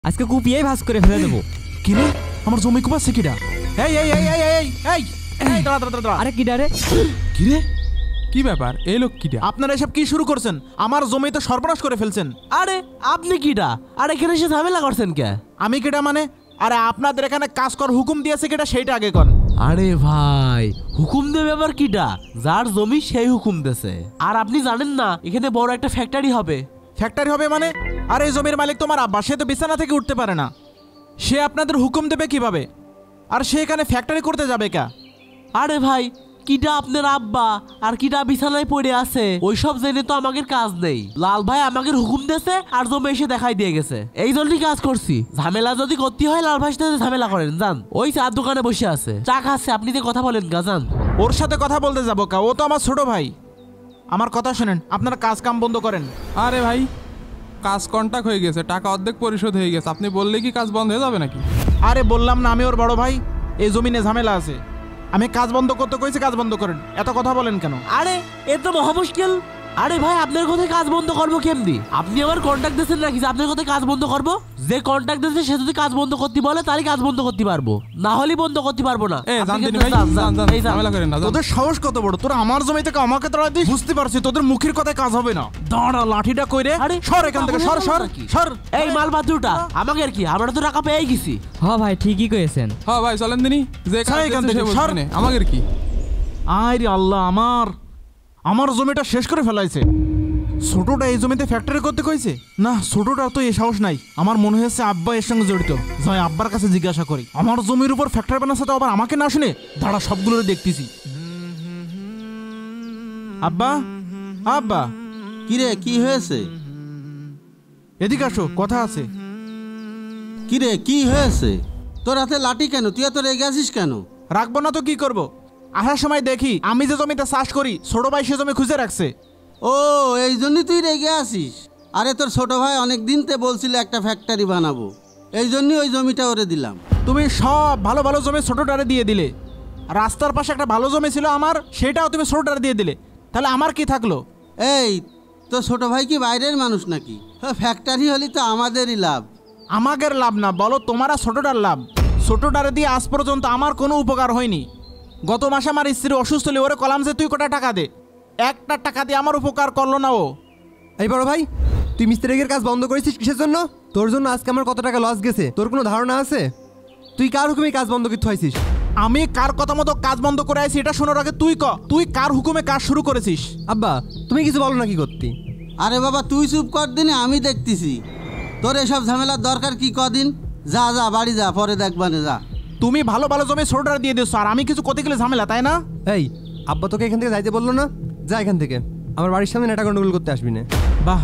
আজকে কুপিয়েই ভাস করে ফেলে দেবো। কি রে, আমার জমি কুপাচ্ছে কিডা? এই এই এই এই এই এই এই দাঁড়া দাঁড়া দাঁড়া। আরে কিডা রে? কি রে, কি ব্যাপার? এই লোক কিডা? আপনারা এসব কি শুরু করছেন? আমার জমি তো সর্বনাশ করে ফেলছেন। আরে আপনি কিডা? আর এখানে এসে ঝামেলা করছেন কে? আমি কিডা মানে? আরে আপনাদের এখানে কাজ কর হুকুম দিয়েছে কিডা সেইটা আগে কন। আরে ভাই, হুকুম দেবে আবার কিডা? যার জমি সেই হুকুম দেছে। আর আপনি জানেন না এখানে বড় একটা ফ্যাক্টরি হবে? ফ্যাক্টরি হবে মানে? আরে এই জমির মালিক তোমার আব্বা, সে তো বিছানা থেকে উঠতে পারে না, সে আপনাদের হুকুম দেবে কিভাবে? আর সে এখানে ফ্যাক্টরি করতে যাবে কা? আরে ভাই, কিডা আপনার আব্বা আর কিডা বিছানায় পড়ে আছে ওইসব জেনে তো আমাদের কাজ নেই। লাল ভাই আমাদের হুকুম দিয়েছে আর জমি এসে দেখাই দিয়ে গেছে, এই জন্যই কাজ করছি। ঝামেলা যদি করতে হয় লাল ভাইয়ের সাথে ঝামেলা করেন, যান। ওই চার দোকানে বসে আছে, চা খাচ্ছে, আপনি যে কথা বলেন গা, যান। ওর সাথে কথা বলতে যাবো কা? ও তো আমার ছোট ভাই। আমার কথা শুনেন, আপনারা কাজ কাম বন্ধ করেন। আরে ভাই, কাজ কন্ট্রাক্ট হয়ে গেছে, টাকা অর্ধেক পরিশোধ হয়ে গেছে, আপনি বললে কি কাজ বন্ধ হয়ে যাবে নাকি? আরে বললাম না আমি ওর বড় ভাই, এই জমিনে ঝামেলা আছে, আমি কাজ বন্ধ করতে কইছি, কাজ বন্ধ করেন। এত কথা বলেন কেন? আরে এ তো মহা মুশকিল। আরে ভাই, আপনার কথায় কাজ বন্ধ করবো কেমনি? আপনি আমার কন্ট্যাক্ট দিয়েছেন নাকি যে আপনার কথায় কাজ বন্ধ করবো? যে কন্ট্যাক্ট দিয়েছে সে যদি কাজ বন্ধ করতে বলে তাহলে কাজ বন্ধ করতে পারবো, না হলে বন্ধ করতে পারবো না। এ আপনি জানতেন কিন্তু ভাই, যান, যান, জান জান, এই যান। ঝামেলা করেন না, যান। তোদের সাহস কত বড়? তোরা আমার জমি থেকে আমাকে তাড়া দিস? বুঝতে পারছি তোদের মুখের কথায় কাজ হবে না। দাঁড়া, লাঠিটা কইরে। আরে সর এখান থেকে, সর সর সর। এই মাল বাদুটা আমাকে আর কি, আমরা তো টাকা পেয়ে গেছি। হ ভাই, ঠিকই কয়েছেন। হ্যাঁ ভাই, চলেন দিনই, যে কাজ ছাই এখান দিয়েছে থেকে, সে সর। বলছে নে, আমাদের কি? আরে আল্লাহ, আমার জমিটা শেষ করে ফেলাইছে। ছোটটা এই জমিতে ফ্যাক্টরি করতে কইছে না? ছোটটার তো এই সাহস নাই। আমার মনে হচ্ছে আব্বা এর সঙ্গে জড়িত। যাই আব্বার কাছে জিজ্ঞাসা করি। আমার জমির উপর ফ্যাক্টরি বানাচ্ছে তো আবার আমাকে না শুনে? দাঁড়া, সবগুলো দেখতেছি। আব্বা, আব্বা, কিরে, কি হয়েছে? এদিকে আসো, কথা আছে। কিরে, কি হয়েছে? তোর হাতে লাঠি কেন? তুই এত রেগে আছিস কেন? রাখবো না তো কি করব? আসার সময় দেখি আমি যে জমিতে চাষ করি ছোট ভাই সে জমি খুঁজে রাখছে। ও, এই জন্যই তুই রেগে আসিস? আরে তোর ছোট ভাই অনেক দিন তে বলছিল একটা ফ্যাক্টরি বানাবো, এই জন্যই ওই জমিটা ওরে দিলাম। তুমি সব ভালো ভালো জমি ছোটটারে দিয়ে দিলে। রাস্তার পাশে একটা ভালো জমি ছিল আমার, সেটাও তুমি ছোটটারে দিয়ে দিলে। তাহলে আমার কি থাকলো? এই, তোর ছোট ভাই কি বাইরের মানুষ নাকি? ফ্যাক্টরি হলে তো আমাদেরই লাভ। আমাদের লাভ না, বলো তোমারা ছোটটার লাভ। ছোটটারে দিয়ে আজ পর্যন্ত আমার কোনো উপকার হয়নি। গত মাসে আমার স্ত্রী অসুস্থ হলে ওরে কলাম যে তুই কটা টাকা দে, একটা টাকা দিয়ে আমার উপকার করলো না ও। এই বড় ভাই, তুই মিস্ত্রির কাজ বন্ধ করেছিস কিসের জন্য? তোর জন্য আজকে আমার কত টাকা লস গেছে তোর কোনো ধারণা আছে? তুই কার হুকুমে কাজ বন্ধ করতে হয়েছিস? আমি কার কথা মতো কাজ বন্ধ করে আইছি এটা শোনার আগে তুই কার হুকুমে কাজ শুরু করেছিস? আব্বা, তুমি কিছু বলো না কি করতে? আরে বাবা, তুই চুপ কর দিনে, আমি দেখতেছি। তোর এসব ঝামেলার দরকার কি? কদিন যা যা, বাড়ি যা, পরে দেখবানে যা। তুমি ভালো ভালো জমি ছোটটারে দিয়ে দিচ্ছ আর আমি কিছু করতে গেলে ঝামেলা, তাই না? এই, আব্বা তোকে এখান থেকে যাইতে বললো না? যা এখান থেকে, আমার বাড়ির সামনে নেটা গন্ডগোল করতে আসবি না। বাহ,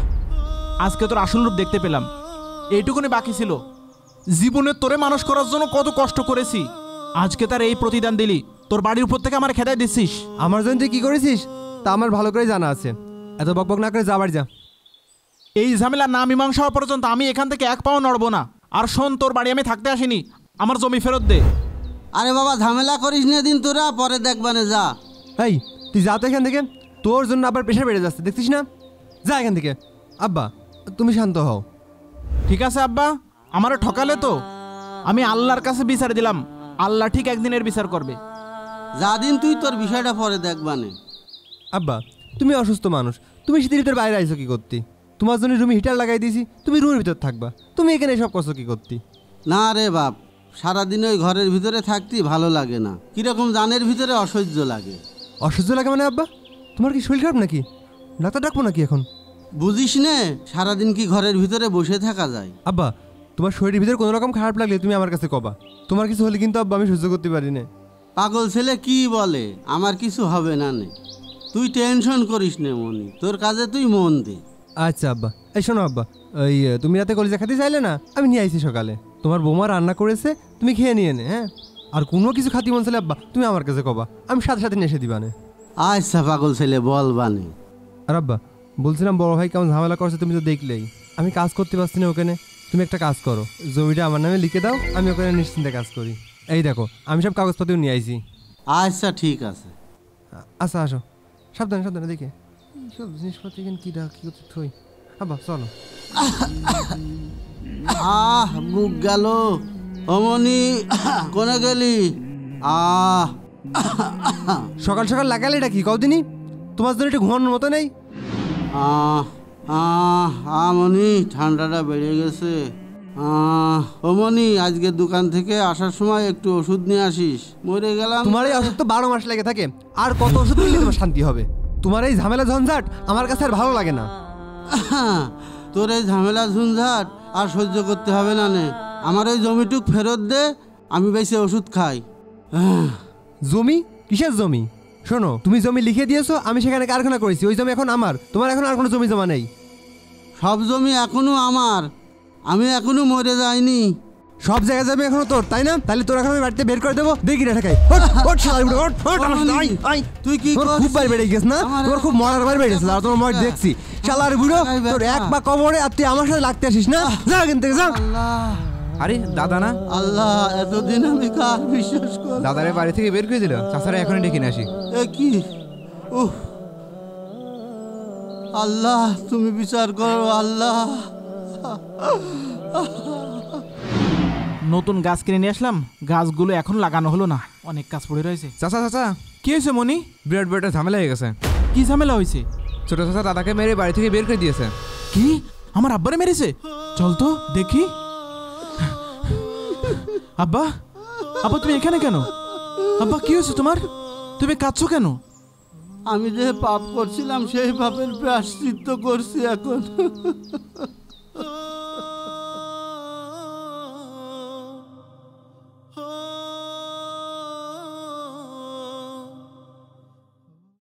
আজকে তোর আসল রূপ দেখতে পেলাম। এইটুকুনি বাকি ছিল। জীবনে তোরে মানুষ করার জন্য কত কষ্ট করেছি, আজকে তার এই প্রতিদান দিলি। তোর বাড়ির উপর থেকে আমার খেদাই দিচ্ছিস। আমার জন্য তুই কি করেছিস তা আমার ভালো করে জানা আছে। এত বকবক না করে যা বাড়ি যা। এই ঝামেলা না মীমাংসা হওয়া পর্যন্ত আমি এখান থেকে এক পাও নড়বো না। আর শোন, তোর বাড়ি আমি থাকতে আসিনি, আমার জমি ফেরত দে। আরে বাবা, ঝামেলা করিস না দিন তোরা, পরে দেখবানে যা। এই, তুই যা তো এখান থেকে, তোর জন্য আবার প্রেশার বেড়ে যাচ্ছে, দেখছিস না? যা এখান থেকে। আব্বা, তুমি শান্ত হও। ঠিক আছে আব্বা, আমারে ঠকালে তো আমি আল্লাহর কাছে বিচার দিলাম। আল্লাহ ঠিক একদিনের বিচার করবে। যা দিন, তুই তোর বিষয়টা পরে দেখবানে। আব্বা, তুমি অসুস্থ মানুষ, তুমি শীতের ভিতরে বাইরে আইছো কি করতে? তোমার জন্য রুমে হিটার লাগাই দিয়েছি, তুমি রুমের ভিতর থাকবা, তুমি এখানে সব করছো কি করতে? না রে বাপ, সারাদিন ওই ঘরের ভিতরে থাকতে ভালো লাগে না, কিরকম জানের ভিতরে অসহ্য লাগে। অসহ্য লাগে মানে আব্বা? তোমার কি শরীর খারাপ নাকি? ডাক্তার ডাকবো নাকি এখন? বুঝিস নে, সারাদিন কি ঘরের ভিতরে বসে থাকা যায়? আব্বা, তোমার শরীরের ভিতরে কোনো রকম খারাপ লাগলে তুমি আমার কাছে কবা। তোমার কিছু হলে কিন্তু আব্বা আমি সহ্য করতে পারি না। পাগল ছেলে কি বলে, আমার কিছু হবে না নে, তুই টেনশন করিস নে মনি, তোর কাজে তুই মন দে। আচ্ছা আব্বা, এই শোনো আব্বা, ওই তুমি রাতে কলিজা খেতে চাইলে না, আমি নিয়ে আইছি সকালে। তোমার বৌমা রান্না করেছে, তুমি খেয়ে নিয়ে নে। হ্যাঁ, আর কোনো কিছু খাতি মন চাইলে আব্বা তুমি আমার কাছে কবা, আমি সাথে সাথে নিয়ে এসে দিবানে। আচ্ছা পাগল ছেলে, বল বানে। আর আব্বা, বলছিলাম বড় ভাই কেমন ঝামেলা করছে তুমি তো দেখলেই। আমি কাজ করতে পারছি না ওখানে, তুমি একটা কাজ করো, জমিটা আমার নামে লিখে দাও, আমি ওখানে নিশ্চিন্তে কাজ করি। এই দেখো, আমি সব কাগজপত্রও নিয়ে আইছি। আচ্ছা ঠিক আছে। আচ্ছা আসো, সাবধানে সাবধানে দেখে। সব জিনিসপত্র এখানে কী করতে থই। আব্বা চলো। বুক গেল। অমনি কোনে গেলি? আহ সকাল সকাল লাগালে এটা কি কদিনই? তোমার জন্য একটু ঘুমানোর মতো নেই? মনি ঠান্ডাটা বেড়ে গেছে। মনি আজকে দোকান থেকে আসার সময় একটু ওষুধ নিয়ে আসিস। মরে গেলাম। তোমার এই ওষুধ তো 12 মাস লেগে থাকে, আর কত ওষুধ নিলে তোমার শান্তি হবে? তোমার এই ঝামেলা ঝঞ্ঝাট আমার কাছে আর ভালো লাগে না। তোর এই ঝামেলা ঝঞ্ঝাট আর সহ্য করতে হবে না নে। আমার ওই জমিটুক ফেরত দে, আমি বেশি ওষুধ খাই। জমি? কিসের জমি? শোনো, তুমি জমি লিখে দিয়েছো, আমি সেখানে কারখানা করেছি, ওই জমি এখন আমার। তোমার এখন আর কোনো জমি জমা নেই। সব জমি এখনো আমার, আমি এখনো মরে যাইনি। সব জায়গায় যাবে এখনো তোর, তাই না? তাহলে তোর এখন আমি বাড়িতে বের করে দেবো। দেখি না ঢাকাই তুই কি খুব বার বেড়ে গেছ না? তোমার খুব মরার বার বেড়েছে, আর তোমার মর দেখছি। শালার বুড়ো, তোর এক পা কবরে আর তুই আমার সাথে লাগতে আসিস না? যা এখান থেকে যা। আরে দাদা না? আল্লাহ, এতদিন আমি কার বিশ্বাস করি? দাদারে বাড়ি থেকে বের করে দিল, চাচারা এখনই ডেকে নিয়ে আসি। এ কি? আল্লাহ, তুমি বিচার করো আল্লাহ। নতুন গাছ কিনে নিয়ে আসলাম, গাছগুলো এখন লাগানো হলো না, অনেক কাজ পড়ে রয়েছে। চাচা চাচা, কি হয়েছে মনি? বিরাট বিরাট ঝামেলা হয়ে গেছে। কি ঝামেলা হয়েছে? ছোট চাচা দাদাকে মেরে বাড়ি থেকে বের করে দিয়েছে। কি? আমার আব্বারে মেরেছে? চল তো দেখি। আব্বা, আব্বা তুমি এখানে কেন? আব্বা কি হয়েছে তোমার? তুমি কাঁদছো কেন? আমি যে পাপ করছিলাম সেই পাপের প্রায়শ্চিত্ত করছি এখন।